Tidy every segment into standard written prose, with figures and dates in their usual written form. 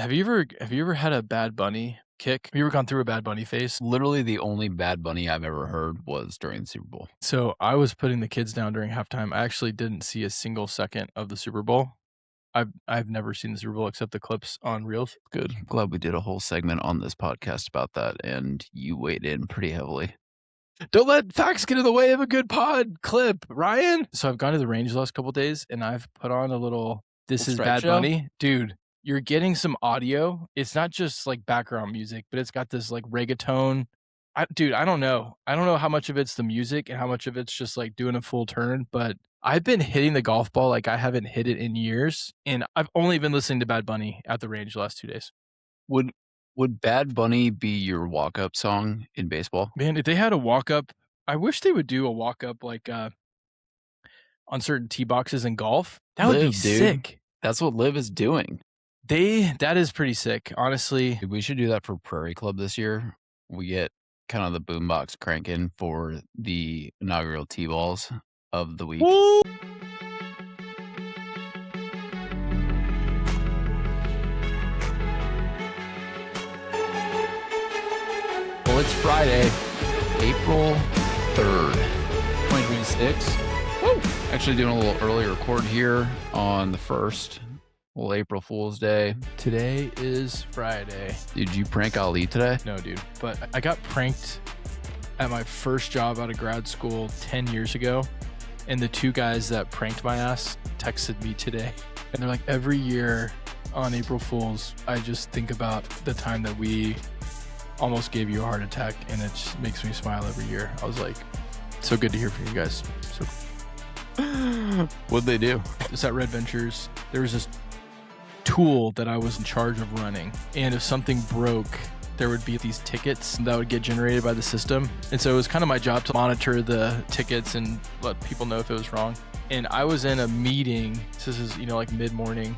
Have you ever had a Bad Bunny kick? Have you ever gone through a Bad Bunny phase? Literally the only Bad Bunny I've ever heard was during the Super Bowl. So I was putting the kids down during halftime. I actually didn't see a single second of the Super Bowl. I've never seen the Super Bowl except the clips on Reels. Good. Glad we did a whole segment on this podcast about that, and you weighed in pretty heavily. Don't let facts get in the way of a good pod clip, Ryan. So I've gone to the range the last couple days and I've put on a little This is Strike Bad show? Bunny. Dude, you're getting some audio. It's not just like background music, but it's got this like reggaeton. Dude, I don't know. I don't know how much of it's the music and how much of it's just like doing a full turn, but I've been hitting the golf ball like I haven't hit it in years. And I've only been listening to Bad Bunny at the range the last 2 days. Would Bad Bunny be your walk-up song in baseball? Man, if they had a walk up, I wish they would do a walk up like on certain tee boxes in golf. That would be Live, dude. sick. That's what Liv is doing. That is pretty sick, honestly. Dude, we should do that for Prairie Club this year. We get kind of the boombox cranking for the inaugural T-balls of the week. Woo! Well, it's Friday, April 3rd, 2026. Woo! Actually doing a little early record here on the 1st. Little April Fool's Day. Today is Friday. Did you prank Ali today? No, dude. But I got pranked at my first job out of grad school 10 years ago. And the two guys that pranked my ass texted me today. And they're like, every year on April Fool's, I just think about the time that we almost gave you a heart attack. And it just makes me smile every year. I was like, so good to hear from you guys. So What'd they do? it's at Red Ventures. There was this tool that I was in charge of running. And if something broke, there would be these tickets that would get generated by the system. And so it was kind of my job to monitor the tickets and let people know if it was wrong. And I was in a meeting. This is, like mid-morning.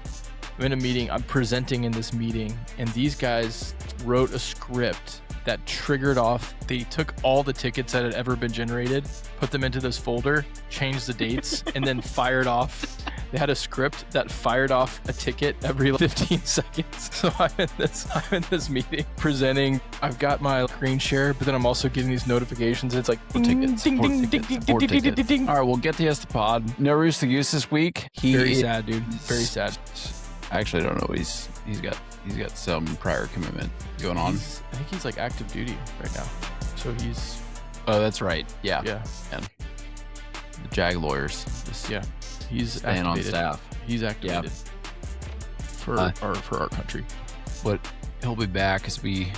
I'm in a meeting. I'm presenting in this meeting. And these guys wrote a script that triggered off. They took all the tickets that had ever been generated, put them into this folder, changed the dates, and then fired off. They had a script that fired off a ticket every 15 seconds. So I'm in this meeting presenting. I've got my screen share, but then I'm also getting these notifications. It's like Tickets. ding, Support ding, ding, tickets, ding, support ding, ding, tickets. ding, ding. All right, we'll get to the pod. No Roos the Goose this week. Very sad, dude. Very sad. I actually don't know. He's got some prior commitment going on. I think he's like active duty right now. So he's Oh, that's right. Yeah. yeah. The JAG lawyers. Yeah. He's Staying on activated. staff. He's activated for our country. But he'll be back as we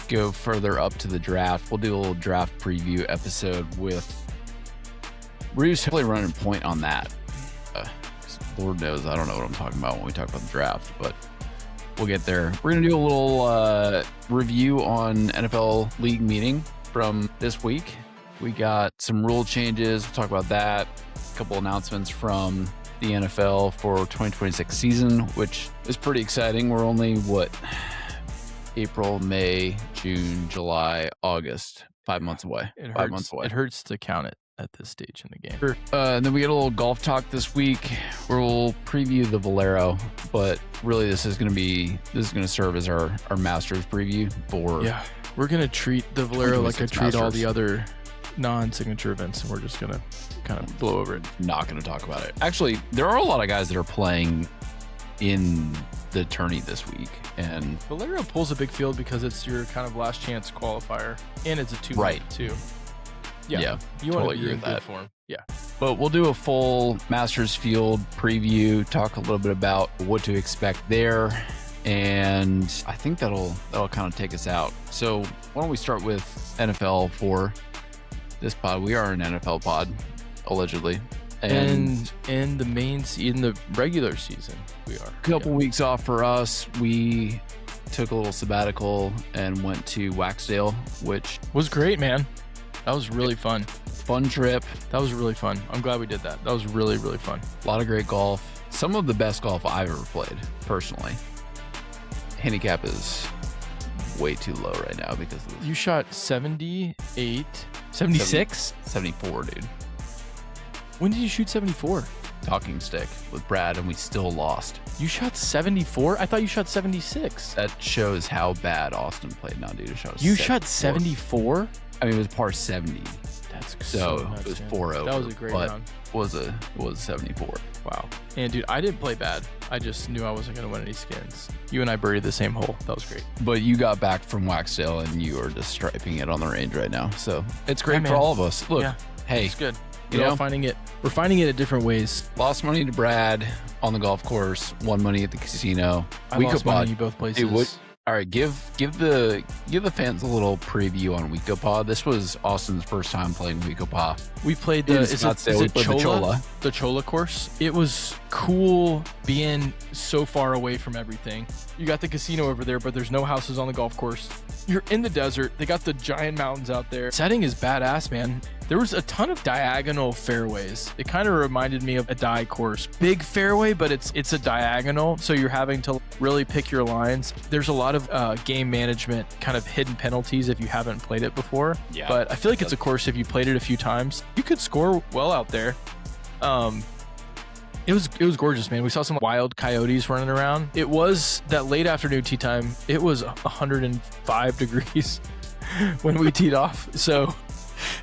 go further up to the draft. We'll do a little draft preview episode with Roos. Hopefully running point on that. Lord knows I don't know what I'm talking about when we talk about the draft, but we'll get there. We're going to do a little review on NFL league meeting from this week. We got some rule changes. We'll talk about that. A couple announcements from the NFL for 2026 season, which is pretty exciting. We're only, April, May, June, July, August, 5 months away. It 5 months away. It hurts to count it at this stage in the game. And then we get a little golf talk this week where we'll preview the Valero, but really this is going to serve as our Masters preview for Yeah, we're gonna treat the Valero like I 2026 treat all Masters. the other non-signature events, and we're just gonna kind of blow over it. not going to talk about it. Actually, there are a lot of guys that are playing in the tourney this week, and Valero pulls a big field because it's your kind of last chance qualifier, and it's a 2 Right. too. yeah, You totally want to agree be in with good that. form. Yeah. But we'll do a full Masters field preview, talk a little bit about what to expect there, and I think that'll kind of take us out. So why don't we start with NFL for this pod? We are an NFL pod, allegedly, And in the regular season, we are. a couple weeks off for us. We took a little sabbatical and went to Waxdale, which Was great, man. That was really fun. fun trip. That was really fun. I'm glad we did that. That was really, really fun. A lot of great golf. Some of the best golf I've ever played, personally. Handicap is way too low right now because of this. You shot 78, 76? 74, dude. When did you shoot 74? talking stick with Brad, and we still lost. You shot 74? I thought you shot 76. That shows how bad Austin played now, dude. You shot 74? I mean, it was par 70. That's So nuts, it was man. 4 over. That was a great but round. was 74. Wow. And dude, I didn't play bad. I just knew I wasn't going to win any skins. You and I birdied the same hole. That was great. But you got back from Waxdale, and you are just striping it on the range right now. So it's great Yeah, for man. all of us. Look, Yeah. hey, It's good. you We're all know, finding it. We're finding it in different ways. lost money to Brad on the golf course, won money at the casino. I We lost could money buy- in both places. Hey, what- All right, give the fans a little preview on WeekOpa. This was Austin's first time playing WeekOpa. We played the In is it Scottsdale, we played the Chola. The Chola course. It was cool being so far away from everything. You got the casino over there, but there's no houses on the golf course. You're in the desert. They got the giant mountains out there. Setting is badass, man. There was a ton of diagonal fairways. It kind of reminded me of a die course. Big fairway, but it's a diagonal, so you're having to really pick your lines. There's a lot of game management, kind of hidden penalties if you haven't played it before. Yeah. But I feel like it's a course, if you played it a few times, you could score well out there. It was gorgeous, man. We saw some wild coyotes running around. It was that late afternoon tee time. It was 105 degrees when we teed off. So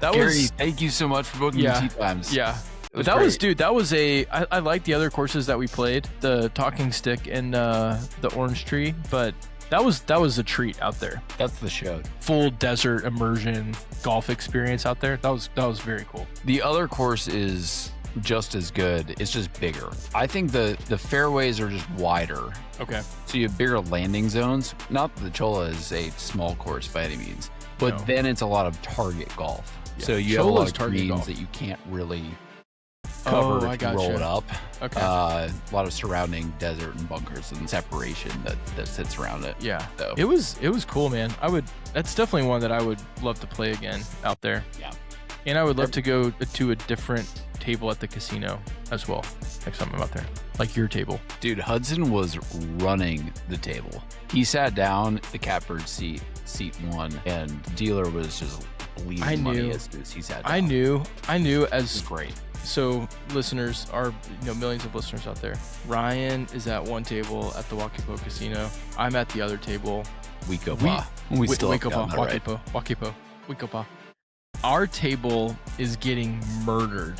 that Gary, was thank you so much for booking Yeah. the tee times. yeah. It was But that was, great. dude, that was I like the other courses that we played, the Talking Stick and the Orange Tree, but that was a treat out there. That's the show. Full desert immersion golf experience out there. That was very cool. The other course is just as good. It's just bigger. I think the fairways are just wider. Okay. So you have bigger landing zones. Not that the Chola is a small course by any means, but No. then it's a lot of target golf. Yeah. So you have a lot Chola's of target greens golf. that you can't really cover I if you roll gotcha. it up. Okay. A lot of surrounding desert and bunkers and separation that sits around it. Yeah, So it was cool, man. That's definitely one that I would love to play again out there. Yeah. And I would love to go to a different table at the casino as well next time I'm out there, like your table. dude, Hudson was running the table. He sat down the catbird seat one, and dealer was just bleeding I money knew. as soon as he sat down. I knew It was as great. so listeners are millions of listeners out there. Ryan is at one table at the Wakipo Casino. I'm at the other table. WeekOpa. We still have gotten that right. Wakipo. Our table is getting murdered.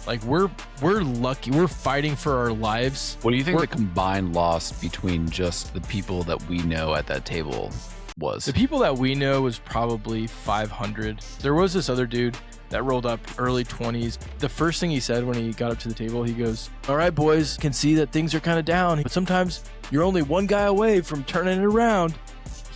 Like we're lucky. We're fighting for our lives. What do you think We're- the combined loss between just the people that we know at that table was? The people that we know was probably 500. There was this other dude that rolled up early 20s. The first thing he said when he got up to the table, he goes, "All right, boys, can see that things are kind of down, but sometimes you're only one guy away from turning it around."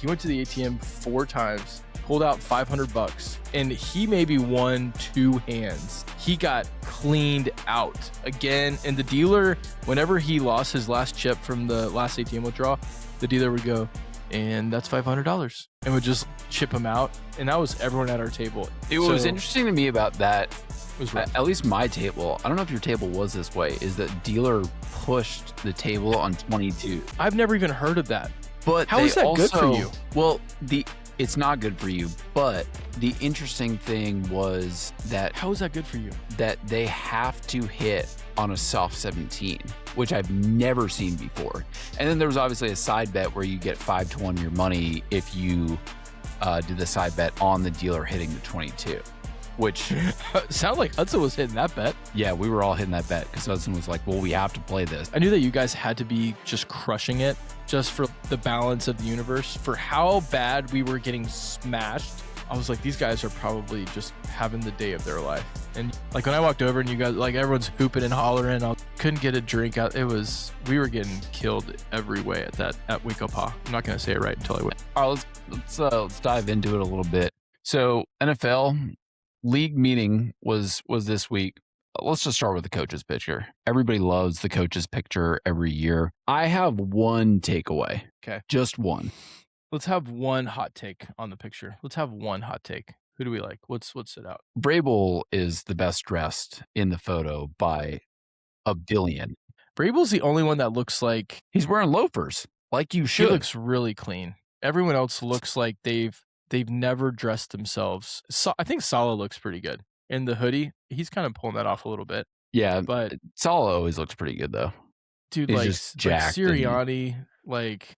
He went to the ATM 4 times, pulled out $500, and he maybe won 2 hands. He got cleaned out again. And the dealer, whenever he lost his last chip from the last ATM withdrawal, the dealer would go, "And that's $500," and would just chip him out. And that was everyone at our table. It was So, interesting to me about that. It was rough. At least my table, I don't know if your table was this way, is that dealer pushed the table on 22. I've never even heard of that. But How they is that good for also- you? Well, it's not good for you, but the interesting thing was that How is that good for you? they have to hit on a soft 17, which I've never seen before. And then there was obviously a side bet where you get 5-1 your money if you do the side bet on the dealer hitting the 22, which Sound like Hudson was hitting that bet. yeah, we were all hitting that bet because Hudson was like, well, we have to play this. I knew that you guys had to be just crushing it just for the balance of the universe. For how bad we were getting smashed, I was like, these guys are probably just having the day of their life. And like when I walked over and you guys, like everyone's hooping and hollering, I couldn't get a drink out. We were getting killed every way at WeekOpa. I'm not going to say it right until I win. All right, let's dive into it a little bit. So NFL league meeting was this week. Let's just start with the coach's picture. Everybody loves the coach's picture every year. I have one takeaway. Okay. Just one. Let's have one hot take on the picture. Let's have one hot take. Who do we like? What's it out? Vrabel is the best dressed in the photo by a billion. Vrabel's the only one that looks like He's wearing loafers, like you he should. looks really clean. Everyone else looks like they've never dressed themselves. I think Salah looks pretty good in the hoodie. He's kind of pulling that off a little bit. Yeah, But Salah always looks pretty good though. dude, He's like just jacked and Sirianni, like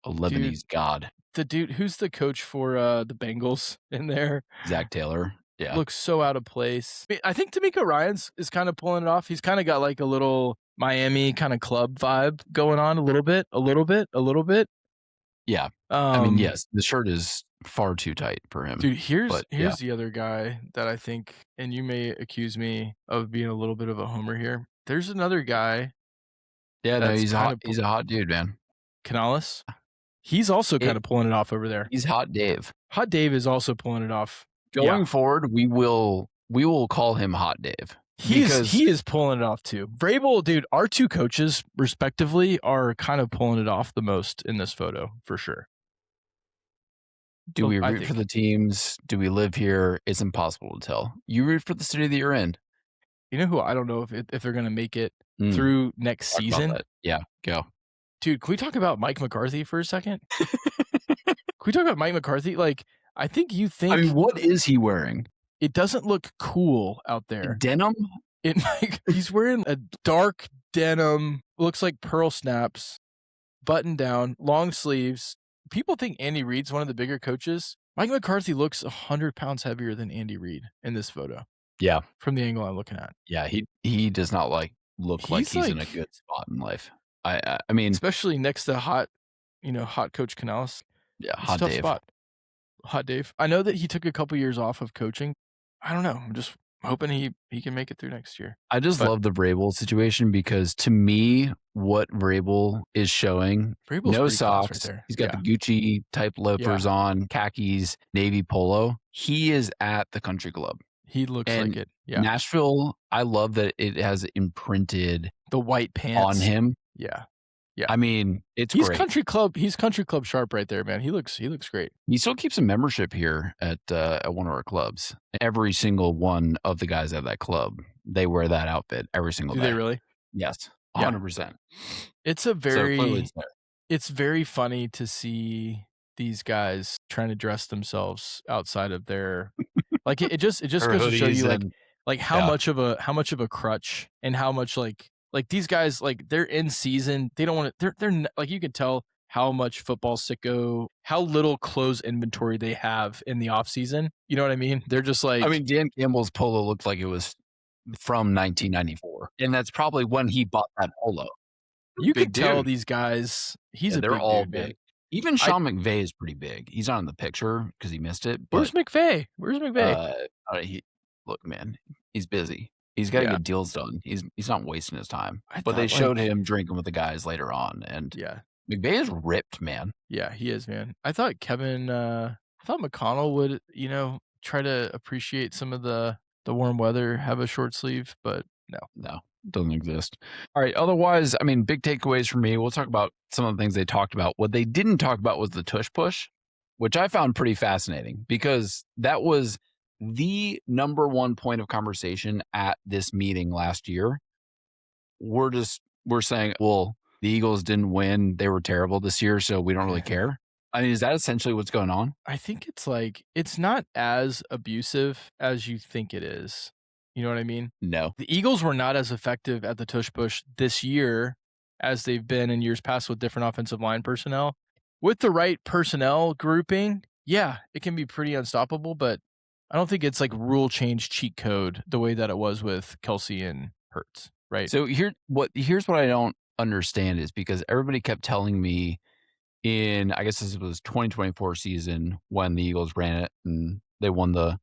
a dude, Lebanese god. the dude who's the coach for the Bengals in there Zach Taylor. Yeah. looks so out of place. I think D'Amico Ryans is kind of pulling it off. He's kind of got like a little Miami kind of club vibe going on a little bit. Yeah. I mean, yes, the shirt is far too tight for him. Dude, here's but, yeah. the other guy that I think, and you may accuse me of being a little bit of a homer here. There's another guy, Yeah, no, that's he's kind hot. of- He's a hot dude, man. Canales. He's also kind of pulling it off over there. He's Hot Dave. Hot Dave is also pulling it off. Going forward, we will call him Hot Dave. He is pulling it off too. Vrabel, dude, our two coaches respectively are kind of pulling it off the most in this photo for sure. Do we I root for think. the teams? Do we live here? It's impossible to tell. You root for the city that you're in. You know who I don't know if they're gonna make it Mm. through next Talk about season. that. Yeah, go. Dude, can we talk about Mike McCarthy for a second? Can we talk about Mike McCarthy? Like, I think you think I mean, what is he wearing? it doesn't look cool out there. Denim? He's wearing a dark denim, looks like pearl snaps, button down, long sleeves. People think Andy Reid's one of the bigger coaches. Mike McCarthy looks 100 pounds heavier than Andy Reid in this photo. Yeah. From the angle I'm looking at. Yeah, he does not look like he's in a good spot in life. I mean, especially next to hot coach Canales. Yeah, it's a tough spot. Hot Dave. I know that he took a couple years off of coaching. I don't know. I'm just hoping he can make it through next year. I just love the Vrabel situation because to me, what Vrabel is showing, Vrabel's no pretty class socks. right there. He's got the Gucci type loafers on, khakis, navy polo. He is at the country club. He looks like it. Yeah. Nashville, I love that it has imprinted the white pants on him. Yeah. I mean, he's great. Country club sharp right there, man. He looks great. He still keeps a membership here at one of our clubs. Every single one of the guys at that club, they wear that outfit every single day. Do they really? Yes, 100%. It's it's very funny to see these guys trying to dress themselves outside of their like it just goes to show you like how much of a crutch and how much like these guys, like they're in season. They don't want to, they're like, you can tell how much football sicko, how little clothes inventory they have in the off season. You know what I mean? They're just like, I mean, Dan Campbell's polo looked like it was from 1994. And that's probably when he bought that polo. You could tell these guys, they're all big. Man. Even Sean McVay is pretty big. He's not in the picture because he missed it. But, where's McVay? Look, man, he's busy. He's got to get deals done. He's not wasting his time. But they showed him drinking with the guys later on, and McVay is ripped, man. Yeah, he is, man. I thought McConnell would, try to appreciate some of the warm weather, have a short sleeve, but no, doesn't exist. All right. Otherwise, I mean, big takeaways for me. We'll talk about some of the things they talked about. What they didn't talk about was the tush push, which I found pretty fascinating because that was the number one point of conversation at this meeting last year. We're saying, well, the Eagles didn't win. They were terrible this year, so we don't really care. I mean, is that essentially what's going on? I think it's like, it's not as abusive as you think it is. You know what I mean? No. The Eagles were not as effective at the tush push this year as they've been in years past with different offensive line personnel. With the right personnel grouping, yeah, it can be pretty unstoppable, but I don't think it's like rule change cheat code the way that it was with Kelsey and Hurts, right? So here's what I don't understand is because everybody kept telling me in, I guess this was 2024 season when the Eagles ran it and they won the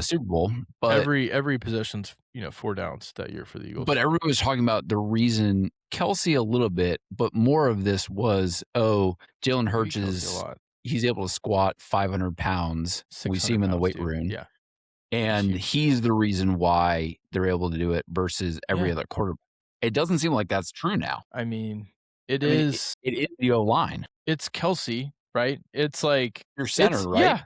Super Bowl. But every possession's 4 downs that year for the Eagles. But everyone was talking about the reason Kelsey a little bit, but more of this was Jalen Hurts he's able to squat 500 pounds. We see him in the weight room. Yeah. And he's the reason why they're able to do it versus every other quarterback. It doesn't seem like that's true now. I mean, it is the O-line. It's Kelsey, right? It's like your center, right? Yeah.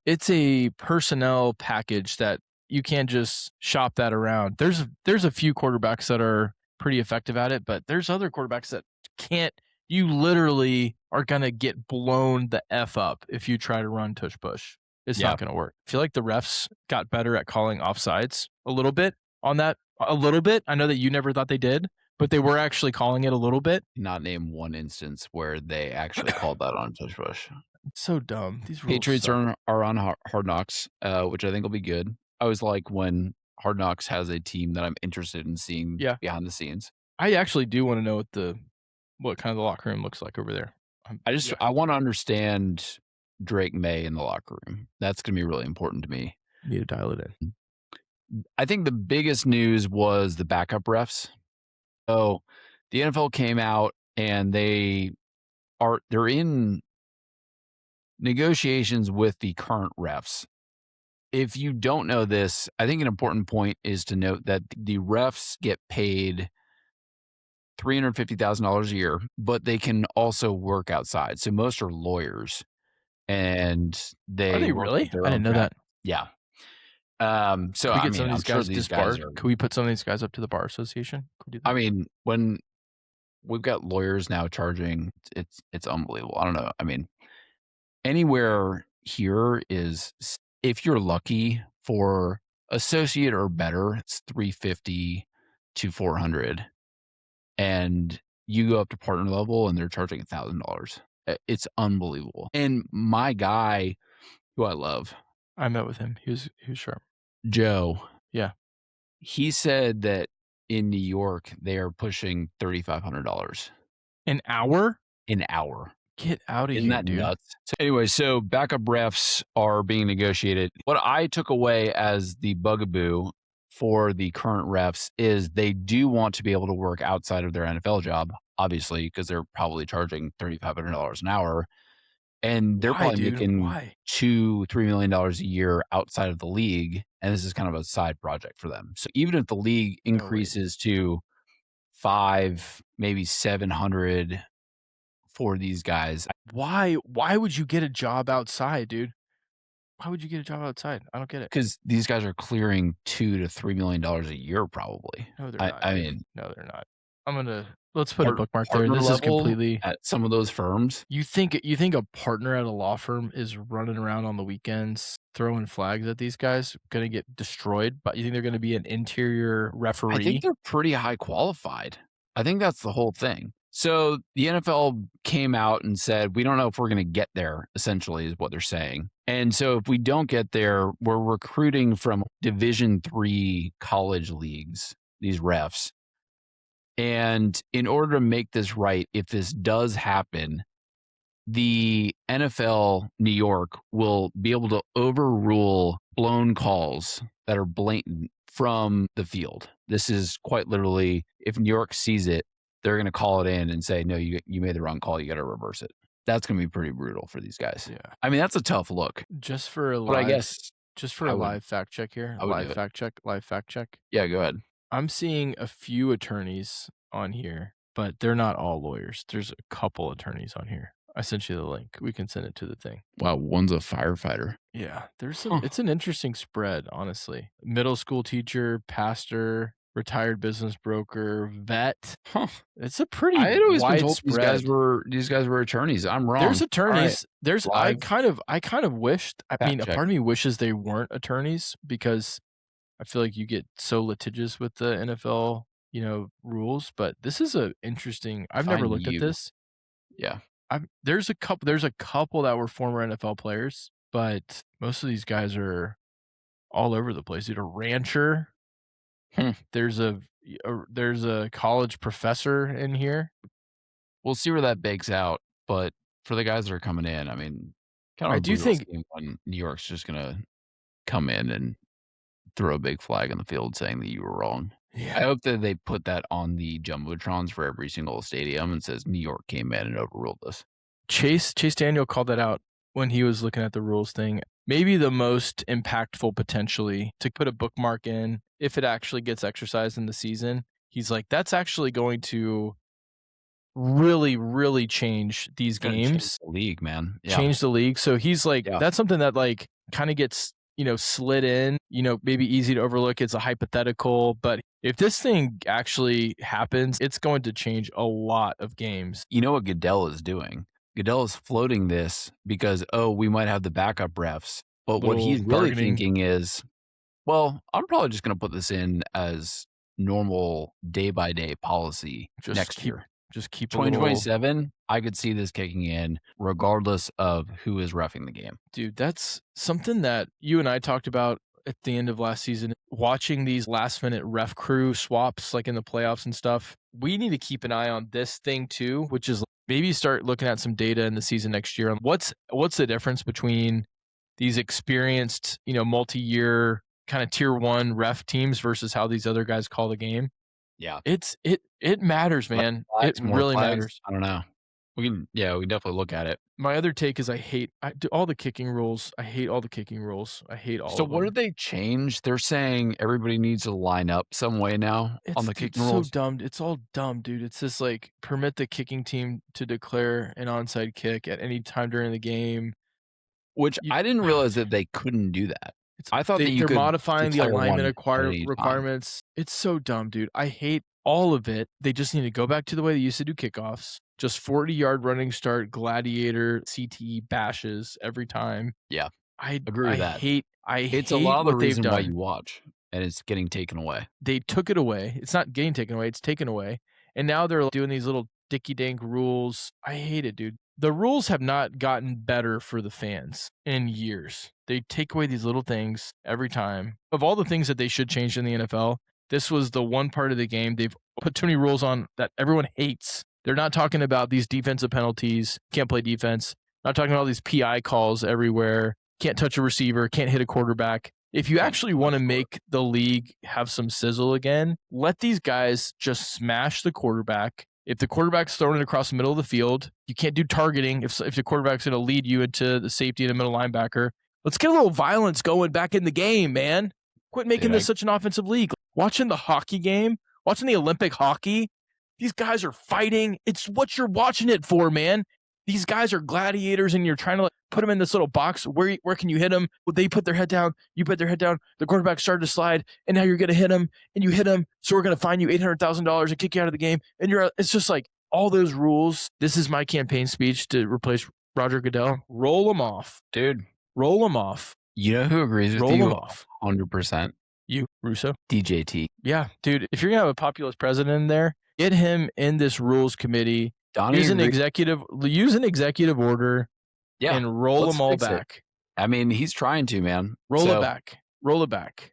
It's a personnel package that you can't just shop that around. There's a few quarterbacks that are pretty effective at it, but there's other quarterbacks that can't. You literally are going to get blown the F up if you try to run tush push. It's not going to work. I feel like the refs got better at calling offsides a little bit. on that a little bit. I know that you never thought they did, but they were actually calling it a little bit. Not name one instance where they actually called that on tush push. It's so dumb. These rules Patriots suck. are on Hard Knocks, which I think will be good. I always like when Hard Knocks has a team that I'm interested in seeing Yeah. behind the scenes. I actually do want to know what kind of the locker room looks like over there. I want to understand Drake May in the locker room. That's going to be really important to me. need to dial it in. I think the biggest news was the backup refs. So the NFL came out and they're in negotiations with the current refs. If you don't know this, I think an important point is to note that the refs get paid $350,000 a year, but they can also work outside. So most are lawyers, and Are they work really? with their I didn't own know that. Yeah. So Can we I get some mean, of I'm these sure guys these guys disbarred? are. Could we put some of these guys up to the bar association? Could we do that? I mean, when we've got lawyers now charging, it's unbelievable. I don't know. I mean, anywhere here is, if you're lucky for associate or better, it's $350 to $400, and you go up to partner level and they're charging $1,000. It's unbelievable. And my guy, who I love, I met with him. He was sharp. Joe. Yeah. He said that in New York they are pushing $3,500 An hour? an hour. Get out of Isn't here, that dude. nuts? So anyway, so backup refs are being negotiated. What I took away as the bugaboo for the current refs is they do want to be able to work outside of their NFL job, obviously, because they're probably charging $3,500 an hour. And they're Why, probably dude? making Why? $2-3 million a year outside of the league. And this is kind of a side project for them. So even if the league increases to 5, maybe 700 for these guys, Why would you get a job outside, dude? Why would you get a job outside? I don't get it. because these guys are clearing $2 to $3 million a year, probably. No, they're not. I dude. mean, no, they're not. Let's put a bookmark there. partner This is level completely. at some of those firms. You think a partner at a law firm is running around on the weekends throwing flags at these guys, gonna get destroyed? But you think they're gonna be an interior referee? I think they're pretty high qualified. I think that's the whole thing. So the NFL came out and said, we don't know if we're going to get there, essentially, is what they're saying. And so if we don't get there, we're recruiting from Division III college leagues, these refs. And in order to make this right, if this does happen, the NFL New York will be able to overrule blown calls that are blatant from the field. This is quite literally, if New York sees it, they're going to call it in and say, no, you made the wrong call. You got to reverse it. That's going to be pretty brutal for these guys. Yeah. I mean, that's a tough look. Just for a But I live, guess just for I a would- live fact check here. I would do it. Live fact check. Yeah, go ahead. I'm seeing a few attorneys on here, but they're not all lawyers. There's a couple attorneys on here. I sent you the link. We can send it to the thing. Wow, one's a firefighter. Yeah, there's some. It's an interesting spread, honestly. Middle school teacher, pastor, retired business broker, vet. Huh. It's a pretty I had always been wide told spread. these guys were attorneys. I'm wrong. There's attorneys. There's I Live. kind of wished. I mean, a check. part of me wishes they weren't attorneys because I feel like you get so litigious with the NFL, rules. But this is a interesting. I've never Find looked you. at this. Yeah. There's a couple that were former NFL players, but most of these guys are all over the place. Dude, a rancher. There's a college professor in here. We'll see where that bakes out. But for the guys that are coming in, I mean, kind of I do think when New York's just gonna come in and throw a big flag in the field saying that you were wrong. Yeah. I hope that they put that on the jumbotrons for every single stadium and says New York came in and overruled this. Chase Daniel called that out when he was looking at the rules thing. Maybe the most impactful potentially to put a bookmark in if it actually gets exercised in the season. He's like, that's actually going to really, really change these games. Change the league, man. Yeah. Change the league. So he's like, Yeah. that's something that like kind of gets, slid in, maybe easy to overlook. It's a hypothetical, but if this thing actually happens, it's going to change a lot of games. You know what Goodell is doing? Goodell is floating this because, we might have the backup refs. But what Little he's really bargaining. thinking is, Well, I'm probably just going to put this in as normal day by day policy next year. Just keep a little, 2027, I could see this kicking in regardless of who is reffing the game. dude. That's something that you and I talked about at the end of last season. Watching these last minute ref crew swaps, like in the playoffs and stuff. We need to keep an eye on this thing too, which is maybe start looking at some data in the season next year on what's the difference between these experienced, multi-year kind of tier 1 ref teams versus how these other guys call the game. Yeah. It matters, man. Flags, It more really flags. matters. I don't know. We can definitely look at it. My other take is I do all the kicking rules. I hate all the kicking rules. I hate all So of what them. did they change? They're saying everybody needs to line up some way now on the kicking rules. So dumb. It's all dumb, dude. It's just like permit the kicking team to declare an onside kick at any time during the game. Which I didn't realize that they couldn't do that. I thought that you they're could modifying the declare alignment one at any time. requirements. It's so dumb, dude. I hate all of it. They just need to go back to the way they used to do kickoffs. Just 40-yard running start, gladiator, CTE bashes every time. Yeah, I agree with that. It's a lot of the what they've reason why done. you watch, and it's getting taken away. They took it away. It's not getting taken away. It's taken away. And now they're doing these little dicky-dank rules. I hate it, dude. The rules have not gotten better for the fans in years. They take away these little things every time. Of all the things that they should change in the NFL, this was the one part of the game they've put too many rules on that everyone hates. They're not talking about these defensive penalties, can't play defense. Not talking about all these PI calls everywhere, can't touch a receiver, can't hit a quarterback. If you actually want to make the league have some sizzle again, let these guys just smash the quarterback. If the quarterback's throwing it across the middle of the field, you can't do targeting if the quarterback's going to lead you into the safety and the middle linebacker. Let's get a little violence going back in the game, man. Quit making this such an offensive league. Watching the hockey game, watching the Olympic hockey, these guys are fighting. It's what you're watching it for, man. These guys are gladiators, and you're trying to put them in this little box. Where can you hit them? Well, they put their head down. You put their head down. The quarterback started to slide, and now you're going to hit them, and you hit them. So we're going to fine you $800,000 and kick you out of the game. And it's just like all those rules. This is my campaign speech to replace Roger Goodell. Roll them off, dude. Roll them off. You know who agrees with Roll you? them off. 100%. You, Russo. DJT. Yeah, dude. If you're going to have a populist president in there, get him in this rules committee. Use an executive order, and roll them all back. I mean, he's trying to, man. Roll it back.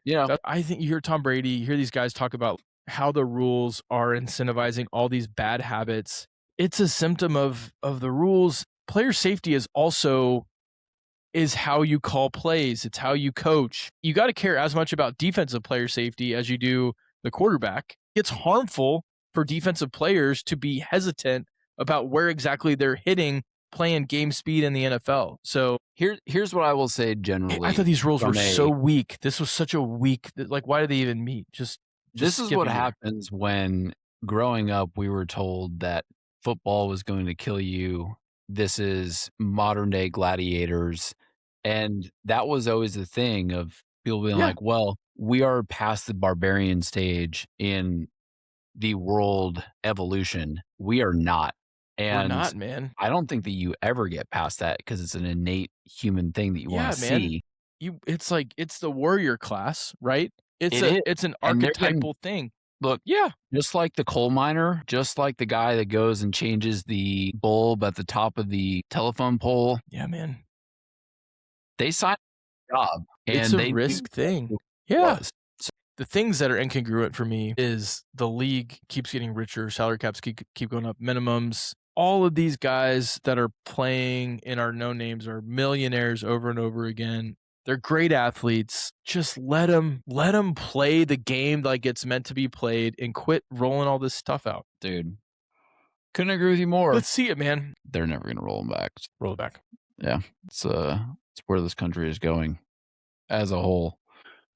Yeah, I think you hear Tom Brady, you hear these guys talk about how the rules are incentivizing all these bad habits. It's a symptom of the rules. Player safety is how you call plays. It's how you coach. You got to care as much about defensive player safety as you do the quarterback. It's harmful for defensive players to be hesitant about where exactly they're hitting playing game speed in the NFL. So here's what I will say generally. I thought these rules were so weak. This was such a weak, like, why do they even meet? This is what happens when growing up we were told that football was going to kill you. This is modern day gladiators. And that was always the thing of people being like, well, we are past the barbarian stage in the world evolution. We are not. And we're not, man. I don't think that you ever get past that because it's an innate human thing that you want to see. It's like, it's the warrior class, right? It's an archetypal thing. Look, just like the coal miner, just like the guy that goes and changes the bulb at the top of the telephone pole. Yeah, man. They sign a job. It's a risk thing. Yeah. The things that are incongruent for me is the league keeps getting richer, salary caps keep going up, minimums. All of these guys that are playing in our no names are millionaires over and over again. They're great athletes. Just let them play the game like it's meant to be played and quit rolling all this stuff out. Dude, couldn't agree with you more. Let's see it, man. They're never going to roll them back. Roll it back. Yeah, it's where this country is going as a whole.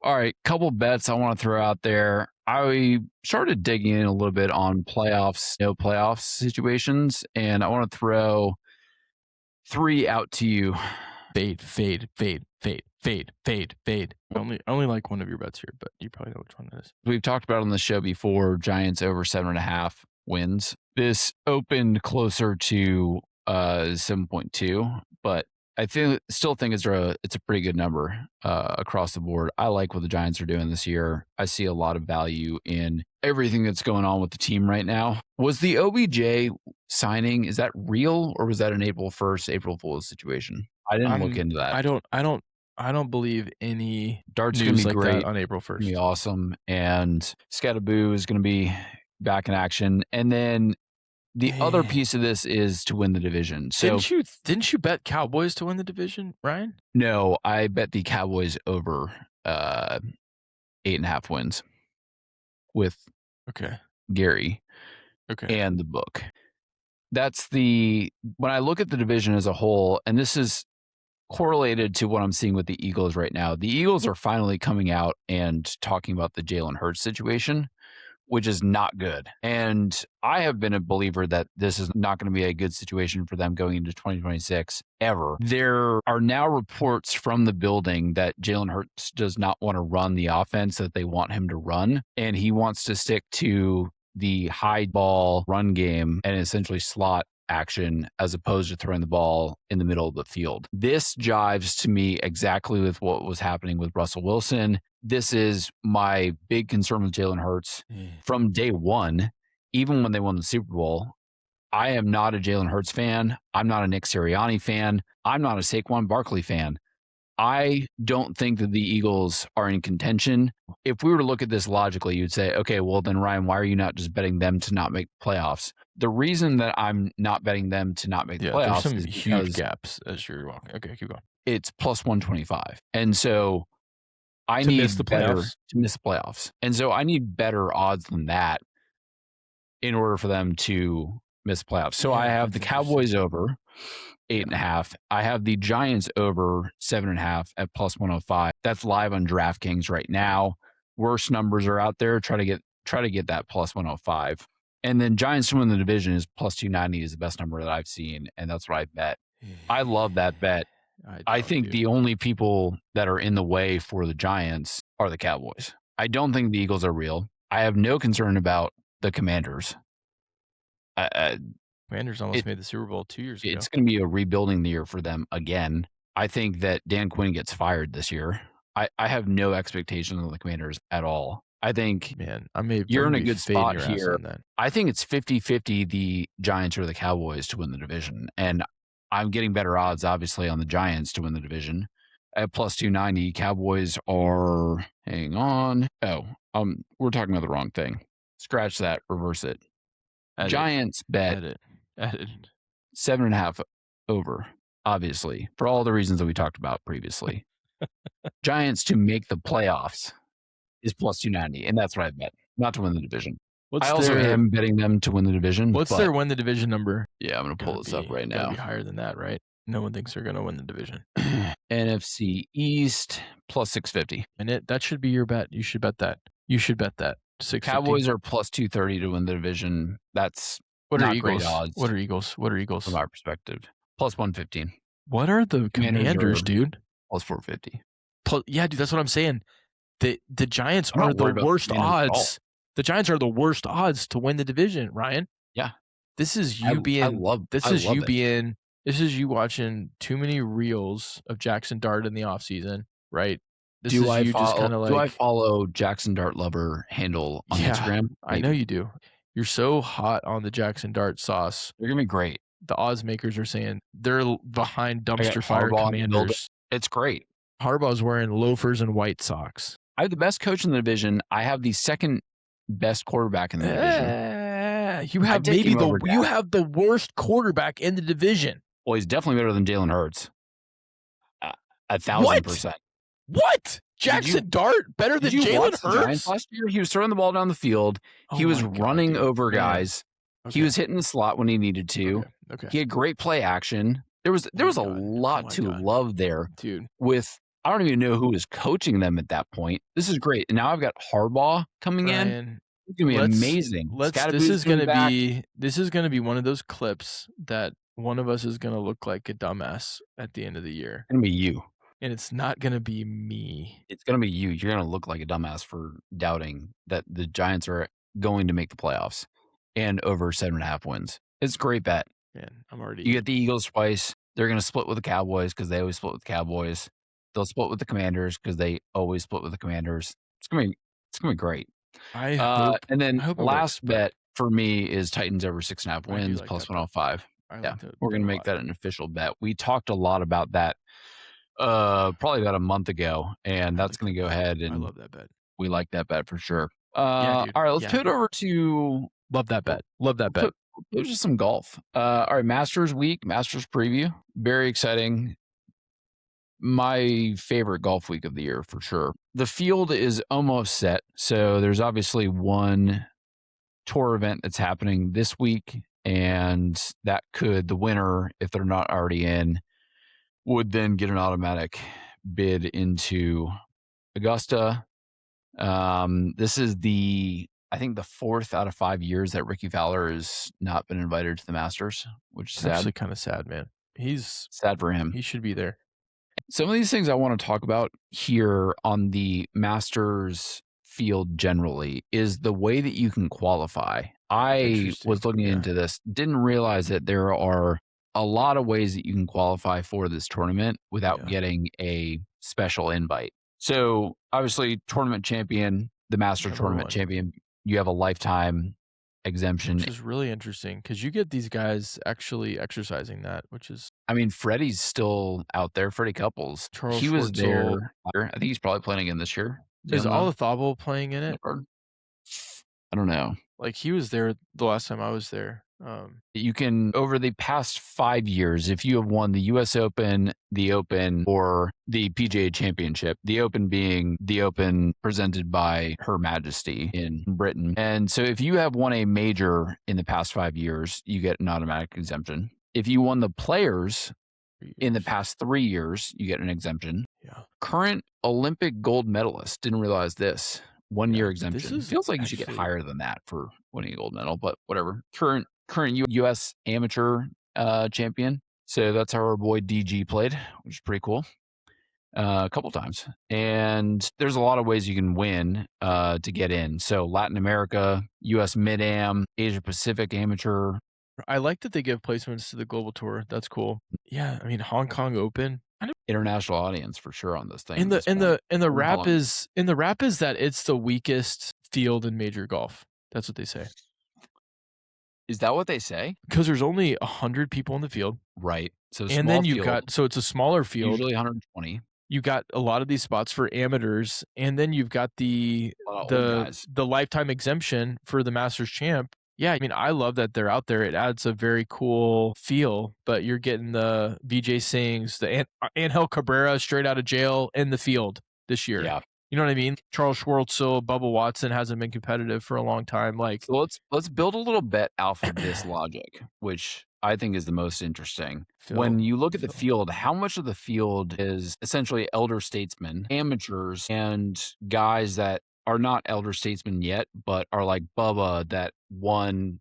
All right, couple bets I want to throw out there. I started digging in a little bit on playoffs, no playoffs situations, and I want to throw 3 out to you. Fade. I only like one of your bets here, but you probably know which one it is. We've talked about on the show before, Giants over 7.5 wins. This opened closer to 7.2, but still think it's a pretty good number across the board. I like what the Giants are doing this year. I see a lot of value in everything that's going on with the team right now. Was the OBJ signing, is that real, or was that an April 1st, April Fool's situation? I didn't look into that. I don't believe any Dart's going to news be like great. that on April It's gonna be 1st. awesome. And Scatterboo is going to be back in action. And then the other piece of this is to win the division. So Didn't you bet Cowboys to win the division, Ryan? no, I bet the Cowboys over 8.5 wins with Okay. Gary Okay. and the book. When I look at the division as a whole, and this is correlated to what I'm seeing with the Eagles right now. The Eagles are finally coming out and talking about the Jalen Hurts situation, which is not good. And I have been a believer that this is not going to be a good situation for them going into 2026 ever. There are now reports from the building that Jalen Hurts does not want to run the offense that they want him to run, and he wants to stick to the high ball run game and essentially slot action as opposed to throwing the ball in the middle of the field. This jives to me exactly with what was happening with Russell Wilson. This is my big concern with Jalen Hurts from day one, even when they won the Super Bowl. I am not a Jalen Hurts fan. I'm not a Nick Sirianni fan. I'm not a Saquon Barkley fan. I don't think that the Eagles are in contention. If we were to look at this logically, you'd say, okay, well then, Ryan, why are you not just betting them to not make playoffs? The reason that I'm not betting them to not make the playoffs there's some is huge gaps as you're walking. Okay, keep going. It's plus 125. And so I To need miss the better playoffs? to miss the playoffs. And so I need better odds than that in order for them to miss playoffs. So I have the Cowboys over 8.5. I have the Giants over 7.5 at plus 105. That's live on DraftKings right now. Worst numbers are out there. Try to get that plus 105. And then Giants to win the division is plus 290 is the best number that I've seen, and that's what I bet. I love that bet. I think the only people that are in the way for the Giants are the Cowboys. I don't think the Eagles are real. I have no concern about the Commanders. Commanders almost made the Super Bowl 2 years ago. It's going to be a rebuilding year for them again. I think that Dan Quinn gets fired this year. I have no expectations on the Commanders at all. I think you're in a good spot here. I think it's 50-50 the Giants or the Cowboys to win the division. And I'm getting better odds, obviously, on the Giants to win the division. At plus 290, Cowboys are, hang on. We're talking about the wrong thing. Scratch that, reverse it. Giants bet 7.5 over, obviously, for all the reasons that we talked about previously. Giants to make the playoffs is plus 290, and that's what I bet, not to win the division. I also am betting them to win the division. What's their win the division number? Yeah, I'm going to pull this up right now. Be higher than that, right? No one thinks they're going to win the division. NFC East plus 650. And that should be your bet. You should bet that. 650. Cowboys are plus 230 to win the division. That's not great odds. What are Eagles? From our perspective? Plus 115. What are the Commanders, dude? Plus 450. Yeah, dude, that's what I'm saying. The Giants are the worst odds. The Giants are the worst odds to win the division, Ryan. Yeah. This is you watching too many reels of Jackson Dart in the offseason, right? Do I follow Jackson Dart Lover handle on Instagram? I know you do. You're so hot on the Jackson Dart sauce. They're going to be great. The odds makers are saying they're behind dumpster fire Commanders. It's great. Harbaugh's wearing loafers and white socks. I have the best coach in the division. I have the second best quarterback in the division. You have the worst quarterback in the division. Well, he's definitely better than Jalen Hurts. 1,000%. What? Jackson Dart better than Jalen Hurts? Last year, he was throwing the ball down the field. He was running over guys. Okay. He was hitting the slot when he needed to. Okay. He had great play action. There was a lot to love there, dude. With I don't even know who was coaching them at that point. This is great. And now I've got Harbaugh coming in. It's gonna be amazing. This is gonna be one of those clips that one of us is gonna look like a dumbass at the end of the year. It's gonna be you. And it's not gonna be me. It's gonna be you. You're gonna look like a dumbass for doubting that the Giants are going to make the playoffs and over 7.5 wins. It's a great bet. Man, I'm already. You get the Eagles twice. They're going to split with the Cowboys because they always split with the Cowboys. They'll split with the Commanders because they always split with the Commanders. It's gonna be great. I hope And I then hope it works, last but bet for me is Titans over 6.5 I do wins like plus that bet. 105. I Yeah, like that we're bet gonna a make lot. that an official bet. We talked a lot about that probably about a month ago, and I that's like gonna that go bet. ahead I and love that bet. we like that bet for sure. Yeah, dude. All right, let's Yeah, pivot over to love that bet. Love that bet. there's just some golf. All right, Masters week, Masters preview. Very exciting. My favorite golf week of the year for sure. The field is almost set. So there's obviously one tour event that's happening this week. And that could, the winner, if they're not already in, would then get an automatic bid into Augusta. This is I think the 4th out of 5 years that Ricky Fowler has not been invited to the Masters, which is It's sad. actually kind of sad, man. Sad for him. He should be there. Some of these things I want to talk about here on the Masters field generally is the way that you can qualify. I Interesting. was looking Yeah. into this, didn't realize that there are a lot of ways that you can qualify for this tournament without Yeah. getting a special invite. So, obviously, tournament champion, the Masters Number tournament one. champion, you have a lifetime exemption. Which is really interesting because you get these guys actually exercising that, which is I mean, Freddie's still out there. Freddie Couples. Charles He was Schwartzel. there. I think he's probably playing again this year. Is Olazabal playing in it? I don't know. Like he was there the last time I was there. You can, over the past 5 years, if you have won the US Open, the Open, or the PGA Championship, the Open being the Open presented by Her Majesty in Britain. And so if you have won a major in the past 5 years, you get an automatic exemption. If you won the Players in the past 3 years, you get an exemption. Yeah. Current Olympic gold medalist, didn't realize this. 1 year exemption. is Feels like you should get actually- higher than that for winning a gold medal, but whatever. Current U.S. amateur champion. So that's how our boy DG played, which is pretty cool. A couple times. And there's a lot of ways you can win to get in. So Latin America, U.S. Mid-Am, Asia Pacific amateur. I like that they give placements to the global tour. That's cool. Yeah, I mean Hong Kong Open. International audience for sure on this thing. And at this the point. rap is that it's the weakest field in major golf. That's what they say. Is that what they say? Because there's only 100 people in the field. Right. So And then you've got, so it's a smaller field. usually 120. You got a lot of these spots for amateurs, and then you've got the lifetime exemption for the Masters champ. Yeah, I mean, I love that they're out there. It adds a very cool feel, but you're getting the Vijay Singhs, the Angel Cabrera straight out of jail in the field this year. Yeah. You know what I mean? Charles Schwartzel, Bubba Watson hasn't been competitive for a long time. Like, So let's build a little bet off of this logic, which I think is the most interesting. When you look at the field, how much of the field is essentially elder statesmen, amateurs, and guys that are not elder statesmen yet, but are like Bubba that won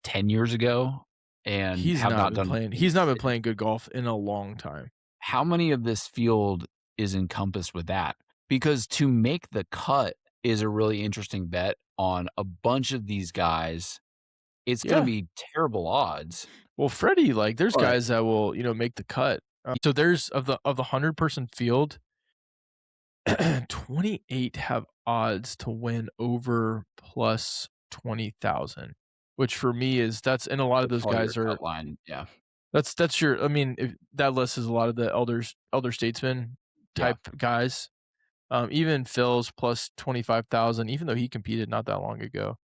10 years ago and he's have not not been done. He's not been playing good golf in a long time. How many of this field is encompassed with that? Because to make the cut is a really interesting bet on a bunch of these guys. It's going to be terrible odds. Well, Freddie, like, there's But- guys that will, make the cut. So there's of the 100-person field, 28 have odds to win over plus 20,000, which for me that's and a lot of those Probably guys your are cut line. Yeah. that's your. I mean, if that list is a lot of the elder statesmen type guys. Even Phil's plus 25,000, even though he competed not that long ago.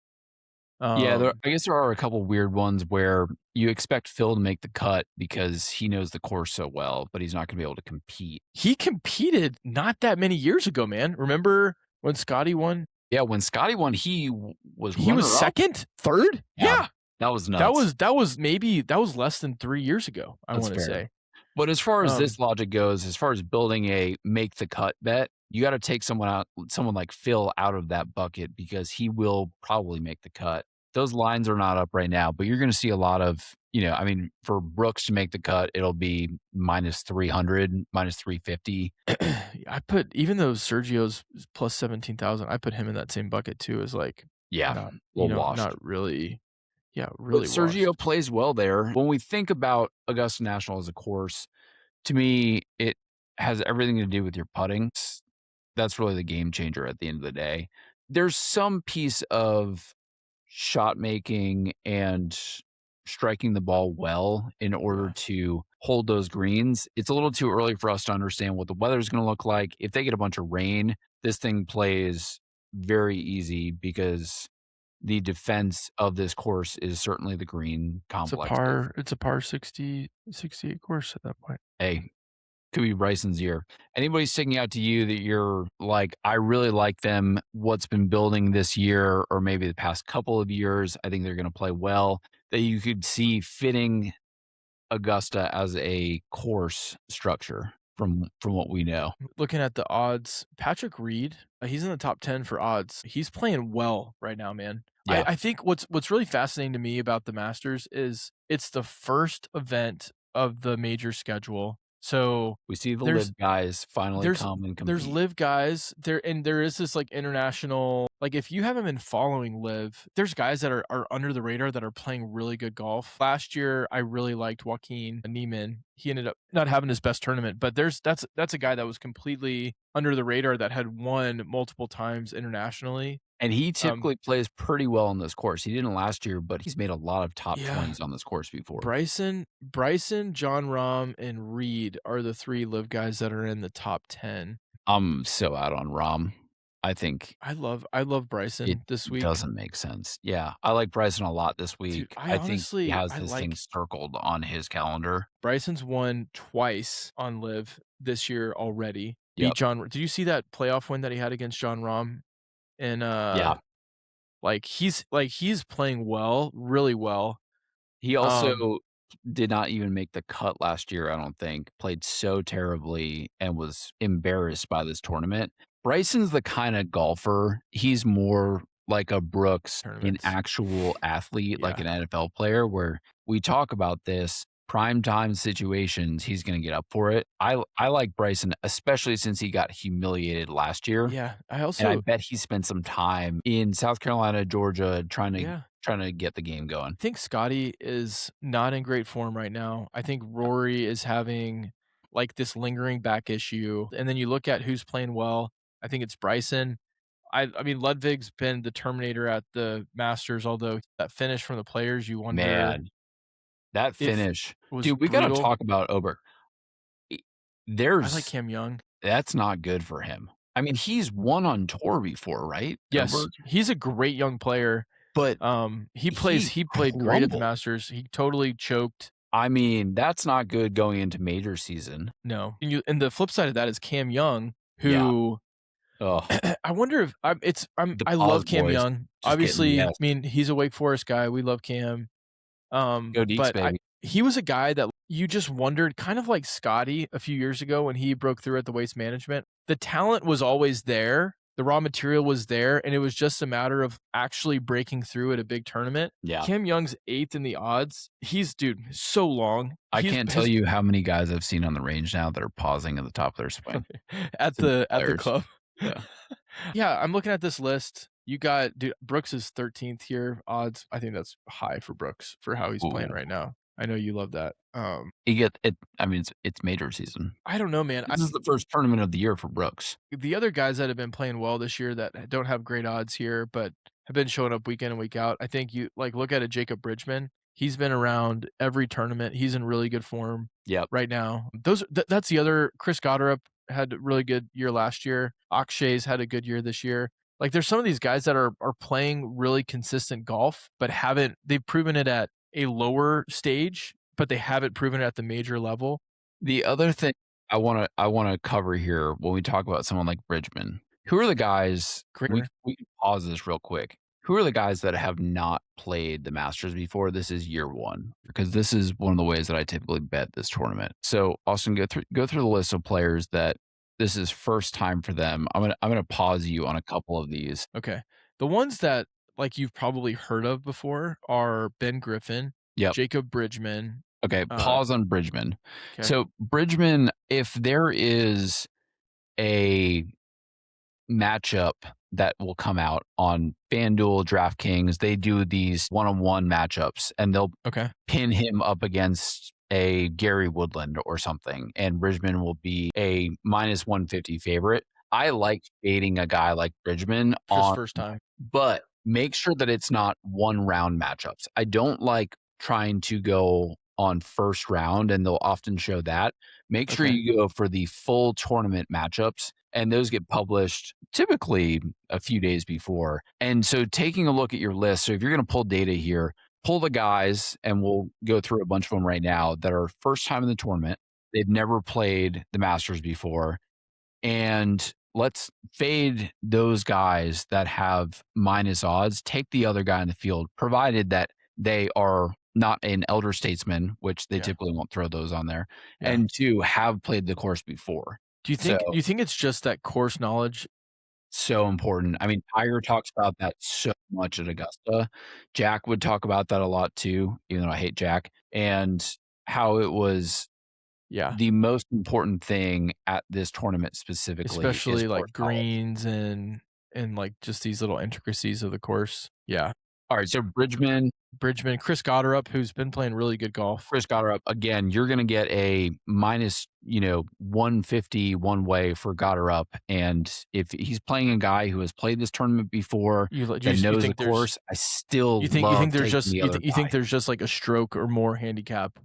I guess there are a couple weird ones where you expect Phil to make the cut because he knows the course so well, but he's not going to be able to compete. He competed not that many years ago, man. Remember when Scotty won? Yeah, when Scotty won, he was second, third. Yeah. That was nuts. That was less than 3 years ago, I want to say. But as far as this logic goes, as far as building a make the cut bet, you got to take someone like Phil out of that bucket because he will probably make the cut. Those lines are not up right now, but you're going to see a lot of, I mean, for Brooks to make the cut, it'll be minus 300, minus 350. I put, even though Sergio's plus 17,000, I put him in that same bucket too as like, Yeah. not really. Yeah, But really Sergio washed. plays well there. When we think about Augusta National as a course, to me, it has everything to do with your putting. That's really the game changer at the end of the day. There's some piece of shot making and striking the ball well in order Yeah. to hold those greens. It's a little too early for us to understand what the weather's going to look like. If they get a bunch of rain, this thing plays very easy because the defense of this course is certainly the green complexes. It's a par 60, 68 course at that point. Hey, could be Bryson's year. Anybody sticking out to you that you're like, I really like them, what's been building this year or maybe the past couple of years, I think they're going to play well, that you could see fitting Augusta as a course structure from what we know. Looking at the odds, Patrick Reed, he's in the top 10 for odds. He's playing well right now, man. Yeah. I think what's really fascinating to me about the Masters is it's the first event of the major schedule. So We see the there's live guys finally there's come and there's compete. live guys there, and there is this like international, like if you haven't been following live, there's guys that are under the radar that are playing really good golf. Last year I really liked Joaquin Niemann. He ended up not having his best tournament, but that's a guy that was completely under the radar that had won multiple times internationally. And he um typically plays pretty well on this course. He didn't last year, but he's made a lot of top yeah, 20s on this course before. Bryson, John Rahm, and Reed are the three live guys that are in the top 10. I'm so out on Rom. I think I love it Bryson this week. doesn't make sense. Yeah, I like Bryson a lot this Dude, week. I I think he honestly has I this thing like circled on his calendar. Bryson's won twice on live this year already. Beat Yep. John. Did you see that playoff win that he had against John Rahm? And Yeah. he's playing well, really well. He Um, also did not even make the cut last year, I don't think. Played so terribly and was embarrassed by this tournament. Bryson's the kind of golfer, he's more like a Brooks, an tournaments. actual athlete, like Yeah. an NFL player, where we talk about this prime time situations, he's going to get up for it. I like Bryson, especially since he got humiliated last year. Yeah. And I bet he spent some time in South Carolina, Georgia, Yeah. trying to get the game going. I think Scotty is not in great form right now. I think Rory is having like this lingering back issue. And then you look at who's playing well. I think it's Bryson. I mean Ludwig's been the Terminator at the Masters, although that finish from the players, you wonder Man, that if finish. it was Dude, we gotta brutal. talk about Oberg. E I like There's Cam Young. that's not good for him. I mean, he's won on tour before, right? Yes, Oberg? he's a great young player. But He he played great at the crumbled. Masters. He totally choked. I mean, that's not good going into major season. No. And the flip side of that is Cam Young, Yeah. who Ugh, I wonder if the I Pause love Cam boys Young. just getting the Obviously, I S. mean, he's a Wake Forest guy. We love Cam. Go Deeks, But baby. he was a guy that you just wondered, kind of like Scotty a few years ago when he broke through at the Waste Management. The talent was always there. The raw material was there, and it was just a matter of actually breaking through at a big tournament. Yeah. Cam Young's 8th in the odds. Dude, so long. I can't tell you how many guys I've seen on the range now that are pausing at the top of their swing. at Some the players. club. Yeah. Yeah, I'm looking at this list. You got dude, Brooks is 13th here odds. I think that's high for Brooks for how he's playing Ooh. right now. I know you love that. You get it. I mean, it's major season. I don't know, man. This is the first tournament of the year for Brooks. The other guys that have been playing well this year that don't have great odds here, but have been showing up week in and week out. I think you like look at a Jacob Bridgman. He's been around every tournament. He's in really good form Yep. right now. That's the other. Chris Gotterup had a really good year last year. Akshay's had a good year this year. Like there's some of these guys that are playing really consistent golf, but they've proven it at a lower stage, but they haven't proven it at the major level. The other thing I wanna cover here when we talk about someone like Bridgman, who are the guys Great. we can pause this real quick. Who are the guys that have not played the Masters before? This is year 1, because this is one of the ways that I typically bet this tournament. So, Austin, go through the list of players that this is first time for them. I'm gonna pause you on a couple of these. Okay. The ones that like you've probably heard of before are Ben Griffin, Yep. Jacob Bridgman. Okay, pause on Bridgman. Okay. So, Bridgman, if there is a matchup that will come out on FanDuel, DraftKings. They do these one-on-one matchups, and they'll Okay. pin him up against a Gary Woodland or something, and Bridgman will be a minus 150 favorite. I like fading a guy like Bridgman Just on, first time. but make sure that it's not one round matchups. I don't like trying to go on first round, and they'll often show that. Make sure Okay. you go for the full tournament matchups, and those get published typically a few days before. And so taking a look at your list, so if you're going to pull data here, pull the guys, and we'll go through a bunch of them right now that are first time in the tournament. They've never played the Masters before. And let's fade those guys that have minus odds. Take the other guy in the field, provided that they are not an elder statesman, which they Yeah. typically won't throw those on there, Yeah. and two, have played the course before. Do you think it's just that course knowledge? So important. I mean, Tiger talks about that so much at Augusta. Jack would talk about that a lot too, even though I hate Jack, and how it was Yeah. the most important thing at this tournament specifically, Especially is like course knowledge. greens and like just these little intricacies of the course. Yeah. All right, so Bridgman, Bridgman, Chris Gotterup, who's been playing really good golf. Chris Gotterup, again, you're going to get a minus, 150 one way for Gotterup. And if he's playing a guy who has played this tournament before, You that knows the think there's course, I still you think love there's taking just the other you think guy there's just like a stroke or more handicap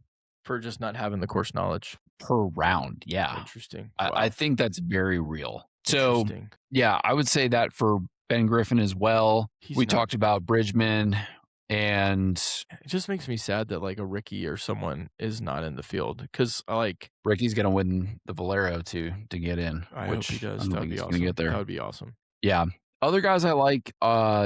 for just not having the course knowledge? per round. Yeah, Interesting. I Wow. think that's very real. So, Interesting. yeah, I would say that for Ben Griffin as well. He's We not- talked about Bridgman, and It just makes me sad that like a Ricky or someone is not in the field because like Ricky's going to win the Valero to get in. I which hope he does. I don't That would think be he's awesome. going to get there. That would be awesome. Yeah. Other guys I like,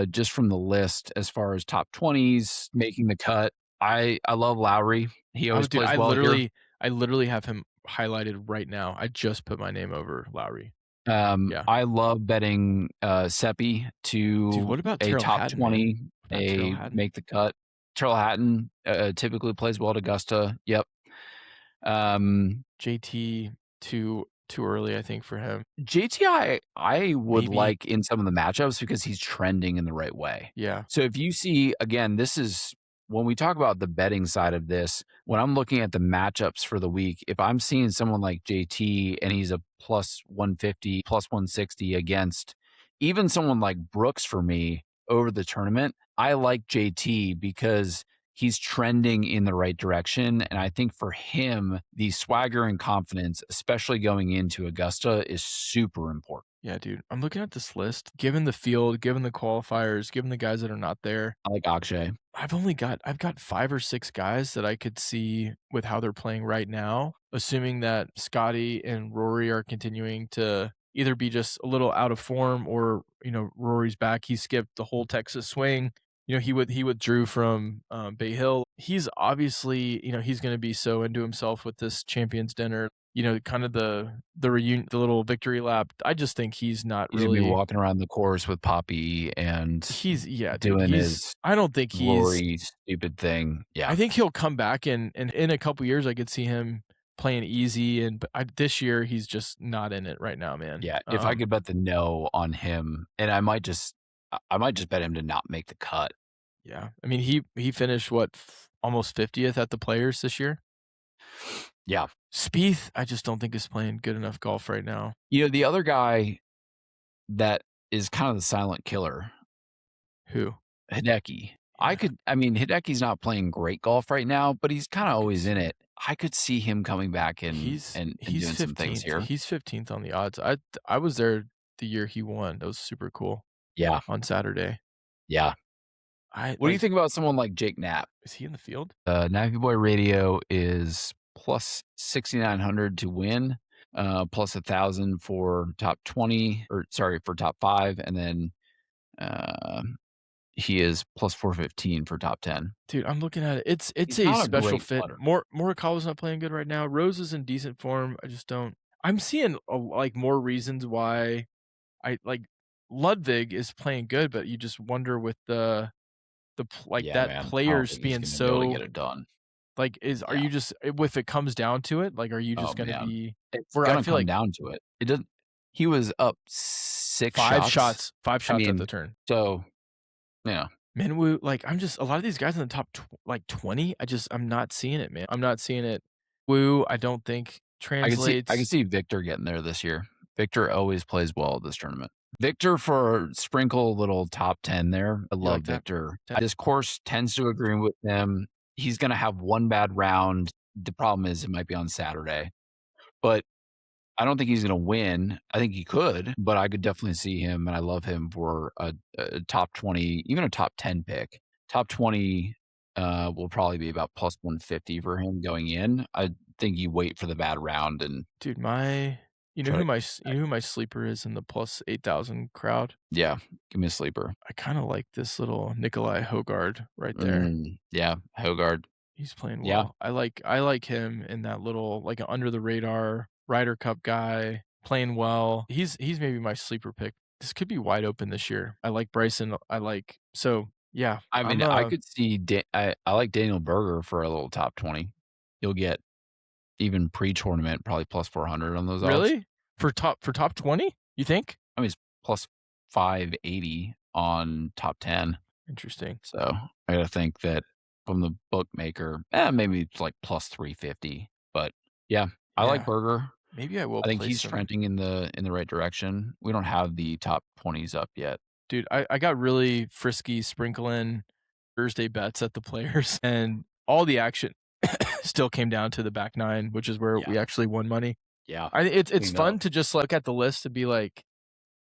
just from the list as far as top 20s making the cut. I love Lowry. He always Dude, plays well here. I literally have him highlighted right now. I just put my name over Lowry. Yeah. I love betting Seppi Dude, to what about a Terrell top Hatton, 20, man? What about Terrell Hatton? make the cut. Terrell Hatton typically plays well at Augusta. Yep. JT too early, I think, for him. JT, I would Maybe. like in some of the matchups because he's trending in the right way. Yeah. So if you see, again, this is when we talk about the betting side of this, when I'm looking at the matchups for the week, if I'm seeing someone like JT and he's a plus 150, plus 160 against even someone like Brooks for me over the tournament, I like JT because he's trending in the right direction. And I think for him, the swagger and confidence, especially going into Augusta, is super important. Yeah, dude. I'm looking at this list. Given the field, given the qualifiers, given the guys that are not there, I like Akshay. I've got 5 or 6 guys that I could see with how they're playing right now, assuming that Scotty and Rory are continuing to either be just a little out of form or, Rory's back. He skipped the whole Texas swing. He withdrew from Bay Hill. He's obviously, he's going to be so into himself with this Champions Dinner. Kind of the reunion, the little victory lap. I just think he's not He's gonna be really. walking around the course with Poppy and Dude, doing his I don't think he's. Rory stupid thing. Yeah, I think he'll come back and in a couple years I could see him playing easy but this year he's just not in it right now, man. yeah. If I could bet the no on him, and I might just bet him to not make the cut. Yeah. I mean, he finished almost 50th at the Players this year. Yeah. Spieth, I just don't think is playing good enough golf right now. The other guy that is kind of the silent killer, Who? Hideki. Yeah. Hideki's not playing great golf right now, but he's kind of always in it. I could see him coming back and He's doing some things 15th. here. He's 15th on the odds. I was there the year he won. That was super cool Yeah. on Saturday. Yeah. What do you think about someone like Jake Knapp? Is he in the field? Nappy Boy Radio is plus 6,900 to win, plus 1,000 for top 20, for top 5, and then he is plus 415 for top 10. Dude, I'm looking at it. It's He's a not a special great fit. putter. Morikawa's not playing good right now. Rose is in decent form. I just don't. I'm seeing more reasons why I like Ludwig is playing good, but you just wonder with the Yeah, that man. I don't players think he's being gonna be able to so get it done. like are you just if it comes down to it, like are you just Oh, gonna man. be It's where gonna I feel come like down to it. It doesn't. He was up Five shots. shots mean, at the turn. So, yeah. Minwoo, like I'm just a lot of these guys in the top 20. I'm not seeing it, man. I'm not seeing it. Woo, I don't think translates. I can see Victor getting there this year. Victor always plays well at this tournament. Victor for sprinkle a little top 10 there. I love like that? Victor. This course tends to agree with him. He's going to have one bad round. The problem is it might be on Saturday, but I don't think he's going to win. I think he could, but I could definitely see him, and I love him for a top 20, even a top 10 pick. Top 20 will probably be about plus 150 for him going in. I think you wait for the bad round and Dude, you know who my sleeper is in the plus 8,000 crowd? yeah, give me a sleeper. I kind of like this little Nikolai Hogard right there. Yeah, Hogard. He's playing Yeah. well. I like him in that little like an under the radar Ryder Cup guy playing well. He's maybe my sleeper pick. This could be wide open this year. I like Bryson. Yeah. I mean, I could see I like Daniel Berger for a little top 20. You'll get even pre-tournament probably plus 400 on those odds. Really? For top 20, you think? I mean, it's plus 580 on top 10. Interesting. So I got to think that from the bookmaker, maybe it's like plus 350. But yeah, I like Berger. Maybe I will. I think he's trending in the right direction. We don't have the top 20s up yet. Dude, I got really frisky sprinkling Thursday bets at the Players, and all the action still came down to the back nine, which is where we actually won money. Yeah. It's fun to just look at the list and be like,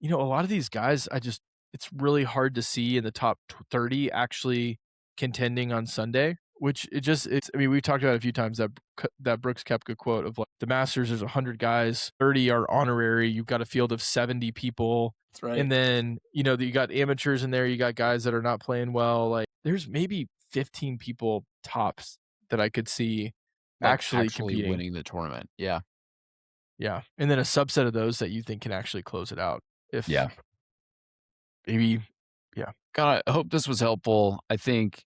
a lot of these guys, it's really hard to see in the top 30 actually contending on Sunday, which we've talked about it a few times, that Brooks Koepka quote of like the Masters, there's 100 guys, 30 are honorary. You've got a field of 70 people. That's right. And then, you got amateurs in there. You got guys that are not playing well. Like there's maybe 15 people tops that I could see actually competing, winning the tournament. Yeah. Yeah. And then a subset of those that you think can actually close it out. Maybe. Yeah. God, I hope this was helpful. I think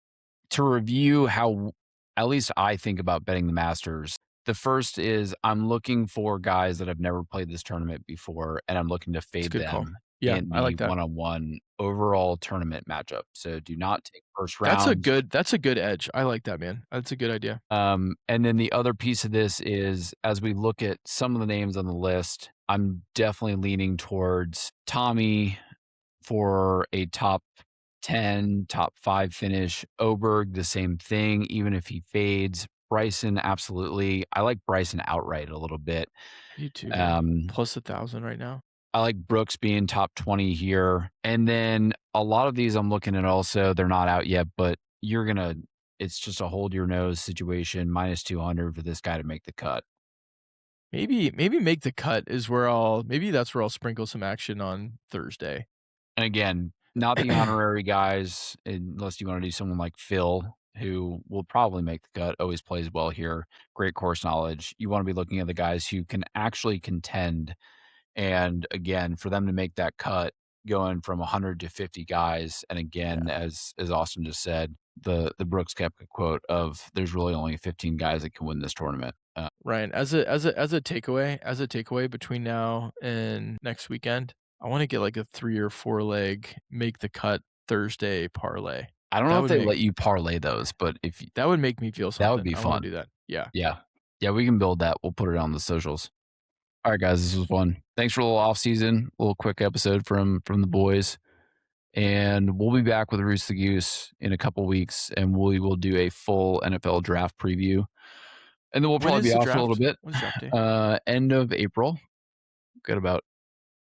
to review how at least I think about betting the Masters, the first is I'm looking for guys that have never played this tournament before, and I'm looking to fade them in I like that. one-on-one overall tournament matchup. So do not take first round. That's a good edge. I like that, man. That's a good idea. And then the other piece of this is as we look at some of the names on the list, I'm definitely leaning towards Tommy for a top 10, top 5 finish. Oberg, the same thing, even if he fades. Bryson, absolutely. I like Bryson outright a little bit. You too. Plus 1,000 right now. I like Brooks being top 20 here. And then a lot of these I'm looking at also, they're not out yet, but it's just a hold your nose situation, minus 200 for this guy to make the cut. Maybe make the cut is where that's where I'll sprinkle some action on Thursday. And again, not the honorary guys, unless you want to do someone like Phil, who will probably make the cut, always plays well here, great course knowledge. You want to be looking at the guys who can actually contend. And again, for them to make that cut, going from 100 to 50 guys, and again, as Austin just said, the Brooks Koepka quote of "There's really only 15 guys that can win this tournament." Ryan, as a takeaway between now and next weekend, I want to get like a 3 or 4 leg make the cut Thursday parlay. I don't know if they let you parlay those, but if that would make me feel something. That would be fun. I want to do that. Yeah. We can build that. We'll put it on the socials. All right, guys, this was fun. Thanks for a little off season, a little quick episode from the boys, and we'll be back with Roos the Goose in a couple weeks, and we will do a full NFL draft preview, and then we'll probably be off for a little bit. When's draft day? End of April. Got about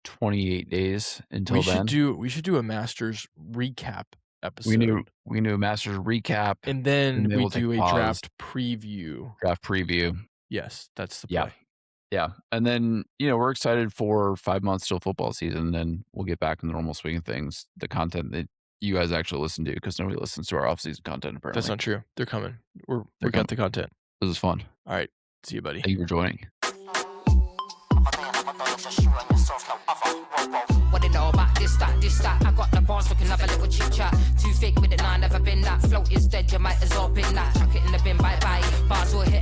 28 days until then. We should do a Masters recap episode. We knew a Masters recap, and then we do a draft preview. Yes, that's the play. Yeah. And then, we're excited for 5 months till football season. Then we'll get back in the normal swing of things, the content that you guys actually listen to, because nobody listens to our off-season content, apparently. That's not true. They're coming. We got the content. This is fun. All right. See you, buddy. Thank you for joining. What they know about this, that. I got the bars, we can have a little chit chat. Too fake with it, nah, never been that. Float is dead, you might as well bin that. Chuck it in the bin, bye bye. Bars will hit.